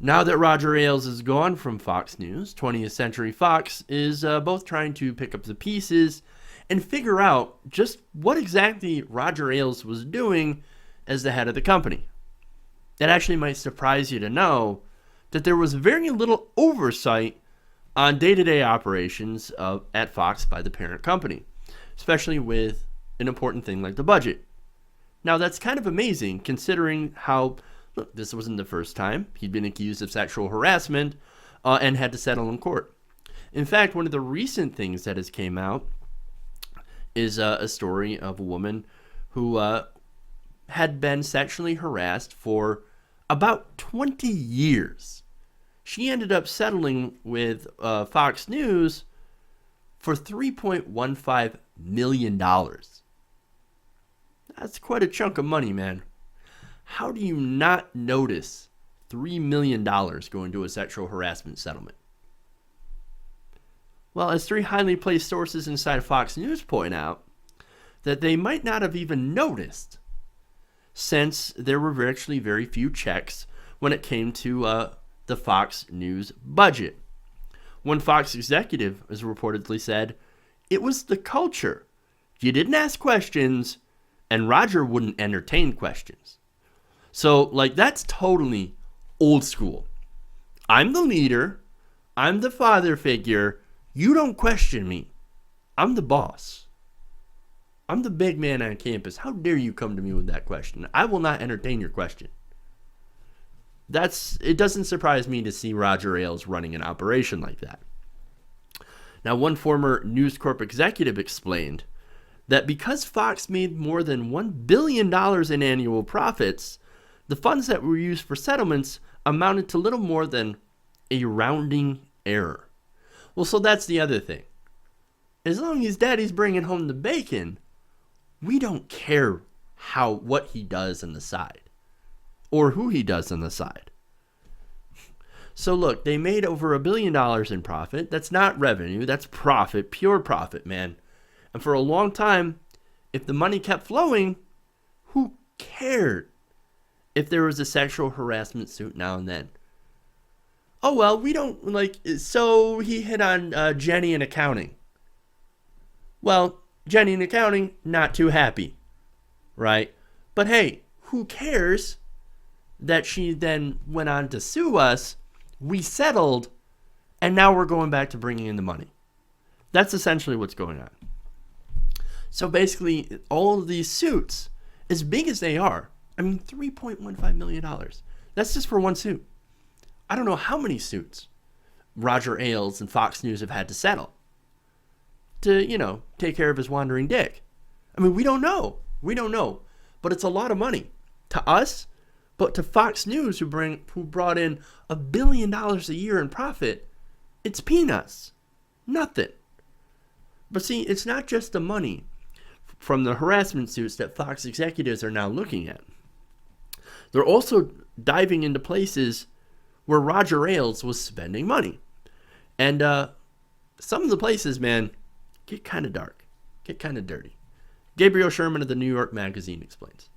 Now that Roger Ailes is gone from Fox News, 20th Century Fox is both trying to pick up the pieces and figure out just what exactly Roger Ailes was doing as the head of the company. It actually might surprise you to know that there was very little oversight on day-to-day operations at Fox by the parent company, especially with an important thing like the budget. Now, that's kind of amazing considering how, look, this wasn't the first time he'd been accused of sexual harassment and had to settle in court. In fact, one of the recent things that has came out is a story of a woman who had been sexually harassed for about 20 years. She ended up settling with Fox News for $3.15 million. That's quite a chunk of money, man. How do you not notice $3 million going to a sexual harassment settlement? Well, as three highly placed sources inside Fox News point out, that they might not have even noticed, since there were virtually very few checks when it came to the Fox News budget. One Fox executive has reportedly said, "It was the culture. You didn't ask questions, and Roger wouldn't entertain questions." So, like, that's totally old school. I'm the leader. I'm the father figure. You don't question me. I'm the boss. I'm the big man on campus. How dare you come to me with that question? I will not entertain your question. It doesn't surprise me to see Roger Ailes running an operation like that. Now, one former News Corp executive explained that because Fox made more than $1 billion in annual profits, the funds that were used for settlements amounted to little more than a rounding error. Well, so that's the other thing. As long as Daddy's bringing home the bacon, we don't care what he does on the side or who he does on the side. So look, they made over $1 billion in profit. That's not revenue. That's profit, pure profit, man. And for a long time, if the money kept flowing, who cared if there was a sexual harassment suit now and then? Oh, well, we don't so he hit on Jenny in accounting. Well, Jenny in accounting, not too happy, right? But hey, who cares that she then went on to sue us? We settled, and now we're going back to bringing in the money. That's essentially what's going on. So basically, all of these suits, as big as they are, I mean, $3.15 million. That's just for one suit. I don't know how many suits Roger Ailes and Fox News have had to settle to, take care of his wandering dick. I mean, we don't know. We don't know. But it's a lot of money to us, but to Fox News, who brought in $1 billion a year in profit, it's peanuts. Nothing. But see, it's not just the money from the harassment suits that Fox executives are now looking at. They're also diving into places where Roger Ailes was spending money. And some of the places, man, get kind of dark, get kind of dirty. Gabriel Sherman of the New York Magazine explains.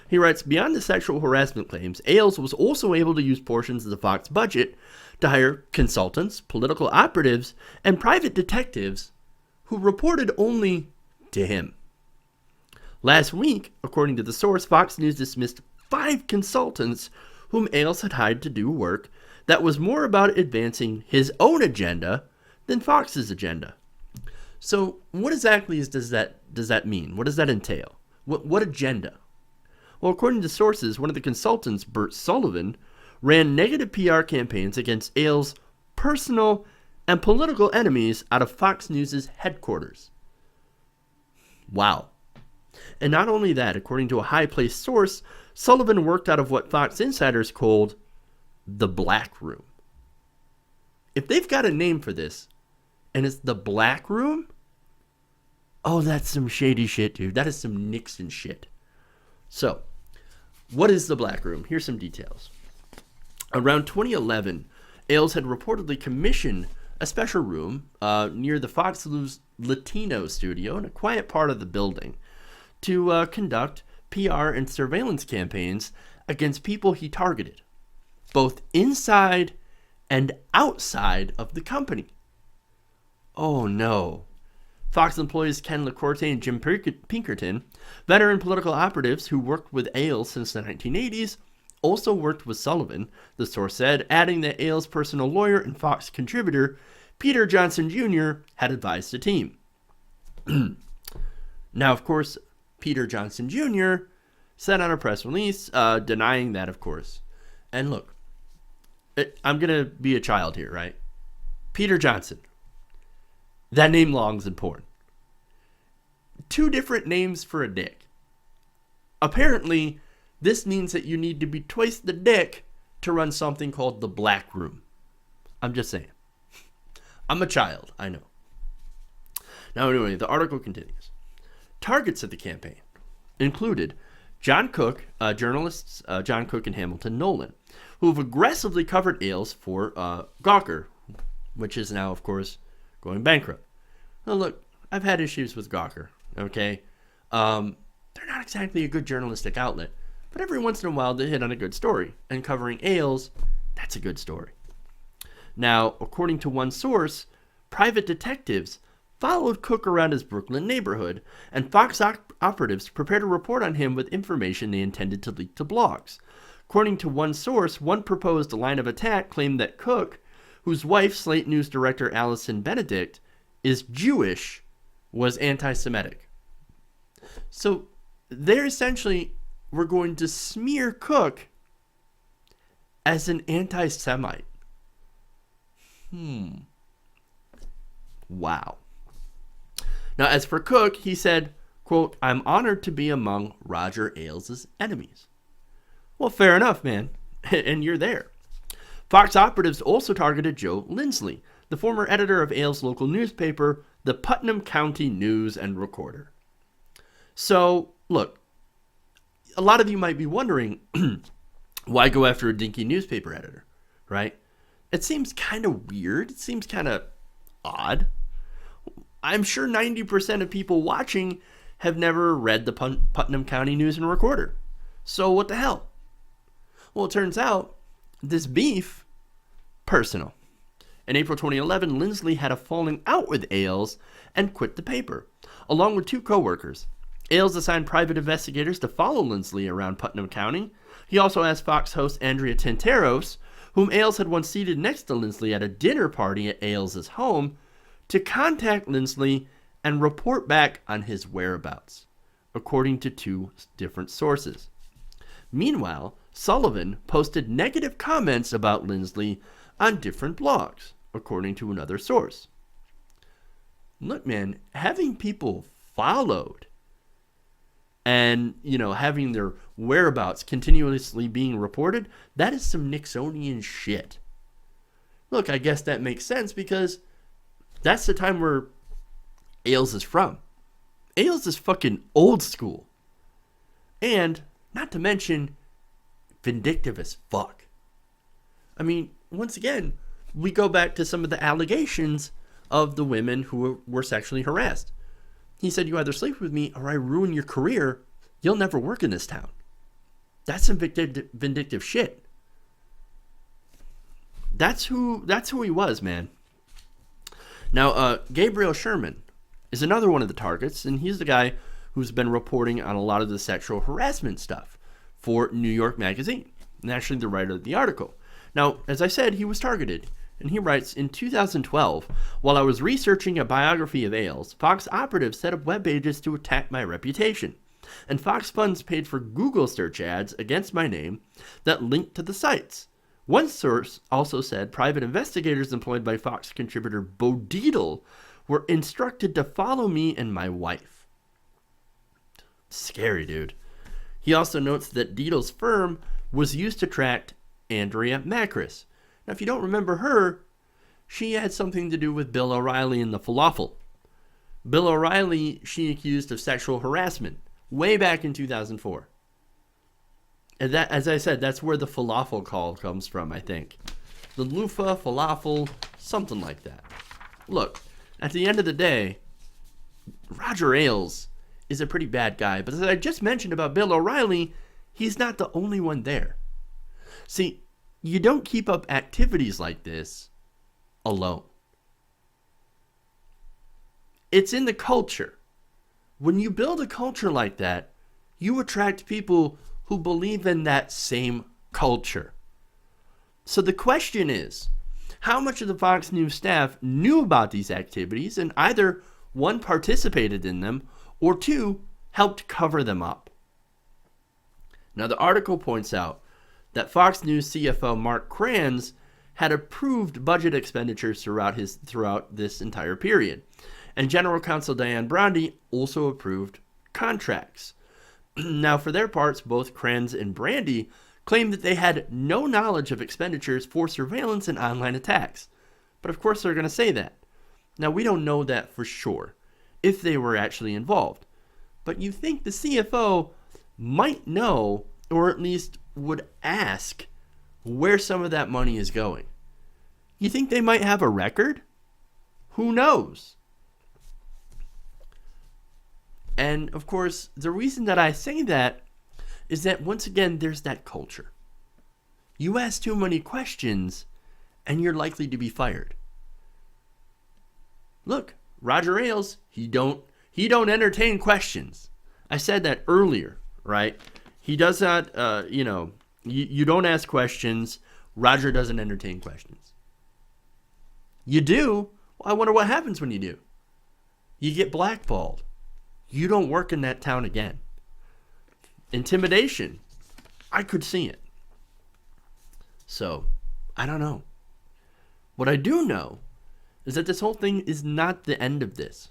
He writes, beyond the sexual harassment claims, Ailes was also able to use portions of the Fox budget to hire consultants, political operatives, and private detectives who reported only to him. Last week, according to the source, Fox News dismissed 5 consultants whom Ailes had hired to do work that was more about advancing his own agenda than Fox's agenda. So what exactly does that mean? What does that entail? What agenda? Well, according to sources, one of the consultants, Bert Solivan, ran negative PR campaigns against Ailes' personal and political enemies out of Fox News' headquarters. Wow. And not only that, according to a high-placed source, Solivan worked out of what Fox insiders called the Black Room. If they've got a name for this, and it's the Black Room, oh, that's some shady shit, dude. That is some Nixon shit. So, what is the Black Room? Here's some details. Around 2011, Ailes had reportedly commissioned a special room near the Fox News Latino studio in a quiet part of the building to conduct PR and surveillance campaigns against people he targeted. both inside and outside of the company. Oh no. Fox employees Ken LaCourte and Jim Pinkerton, veteran political operatives who worked with Ailes since the 1980s, also worked with Solivan, the source said, adding that Ailes' personal lawyer and Fox contributor, Peter Johnson Jr., had advised the team. Now, of course, Peter Johnson Jr. said on a press release, denying that, of course. And look, I'm going to be a child here, right? Peter Johnson. That name belongs in porn. 2 different names for a dick. Apparently, this means that you need to be twice the dick to run something called the Black Room. I'm just saying. I'm a child, I know. Now, anyway, the article continues. Targets of the campaign included John Cook, journalists John Cook and Hamilton Nolan, who have aggressively covered Ailes for Gawker, which is now, of course, going bankrupt. Now, look, I've had issues with Gawker, okay? They're not exactly a good journalistic outlet, but every once in a while they hit on a good story, and covering Ailes, that's a good story. Now, according to one source, private detectives followed Cook around his Brooklyn neighborhood, and Fox operatives prepared a report on him with information they intended to leak to blogs. According to one source, one proposed line of attack claimed that Cook, whose wife, Slate News director Allison Benedict, is Jewish, was anti-Semitic. So they're essentially were going to smear Cook as an anti-Semite. Wow. Now, as for Cook, he said, quote, "I'm honored to be among Roger Ailes' enemies." Well, fair enough, man. And you're there. Fox operatives also targeted Joe Lindsley, the former editor of Ailes' local newspaper, the Putnam County News and Recorder. So, look, a lot of you might be wondering, why go after a dinky newspaper editor, right? It seems kind of weird. It seems kind of odd. I'm sure 90% of people watching have never read the Putnam County News and Recorder. So what the hell? Well, it turns out this beef, personal. In April 2011, Lindsley had a falling out with Ailes and quit the paper, along with 2 co-workers. Ailes assigned private investigators to follow Lindsley around Putnam County. He also asked Fox host Andrea Tantaros, whom Ailes had once seated next to Lindsley at a dinner party at Ailes' home, to contact Lindsley and report back on his whereabouts, according to 2 different sources. Meanwhile, Solivan posted negative comments about Lindsley on different blogs, according to another source. Look, man, having people followed and, having their whereabouts continuously being reported, that is some Nixonian shit. Look, I guess that makes sense because that's the time where Ailes is from. Ailes is fucking old school. And, not to mention, vindictive as fuck. I mean, once again, we go back to some of the allegations of the women who were sexually harassed. He said, "You either sleep with me or I ruin your career. You'll never work in this town." That's some vindictive shit. That's who he was, man. Now, Gabriel Sherman is another one of the targets, and he's the guy who's been reporting on a lot of the sexual harassment stuff for New York Magazine, and actually the writer of the article. Now, as I said, he was targeted, and he writes, "In 2012, while I was researching a biography of Ailes, Fox operatives set up web pages to attack my reputation, and Fox funds paid for Google search ads against my name that linked to the sites. One source also said private investigators employed by Fox contributor Bo Dietl were instructed to follow me and my wife." Scary, dude. He also notes that Dietl's firm was used to track Andrea Macris. Now, if you don't remember her, she had something to do with Bill O'Reilly and the falafel. Bill O'Reilly, she accused of sexual harassment way back in 2004. And that, as I said, that's where the falafel call comes from, I think. The loofah, falafel, something like that. Look, at the end of the day, Roger Ailes is a pretty bad guy. But as I just mentioned about Bill O'Reilly, he's not the only one there. See, you don't keep up activities like this alone. It's in the culture. When you build a culture like that, you attract people who believe in that same culture. So the question is, how much of the Fox News staff knew about these activities and either, one, participated in them, or two, helped cover them up? Now, the article points out that Fox News CFO Mark Kranz had approved budget expenditures throughout this entire period. And General Counsel Diane Brandy also approved contracts. Now, for their parts, both Kranz and Brandy claimed that they had no knowledge of expenditures for surveillance and online attacks. But of course they're going to say that. Now, we don't know that for sure, if they were actually involved. But you think the CFO might know, or at least would ask, where some of that money is going. You think they might have a record? Who knows? And of course, the reason that I say that is that once again, there's that culture. You ask too many questions and you're likely to be fired. Look, Roger Ailes, he don't entertain questions. I said that earlier, right? He does not, you don't ask questions. Roger doesn't entertain questions. You do? Well, I wonder what happens when you do. You get blackballed. You don't work in that town again. Intimidation. I could see it. So, I don't know. What I do know is that this whole thing is not the end of this.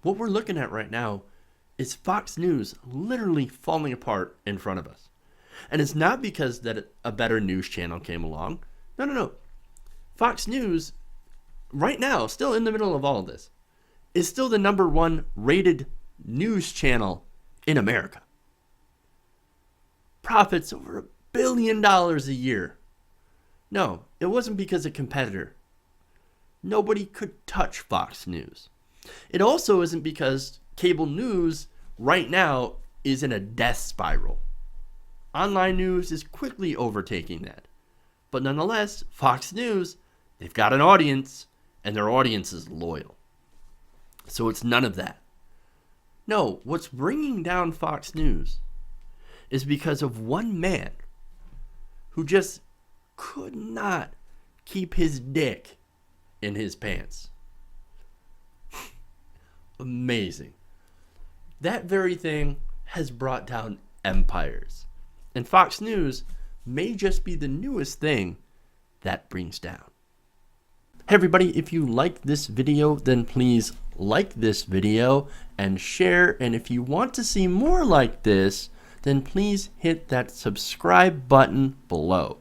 What we're looking at right now is Fox News literally falling apart in front of us. And it's not because that a better news channel came along. No. Fox News, right now, still in the middle of all of this, is still the #1 rated news channel in America. Profits over $1 billion a year. No, it wasn't because of competitor. Nobody could touch Fox News. It also isn't because cable news right now is in a death spiral. Online news is quickly overtaking that. But nonetheless, Fox News, they've got an audience, and their audience is loyal. So it's none of that. No, what's bringing down Fox News is because of one man who just could not keep his dick in his pants. Amazing. That very thing has brought down empires. And Fox News may just be the newest thing that brings down. Hey everybody, if you like this video, then please like this video and share. And if you want to see more like this, then please hit that subscribe button below.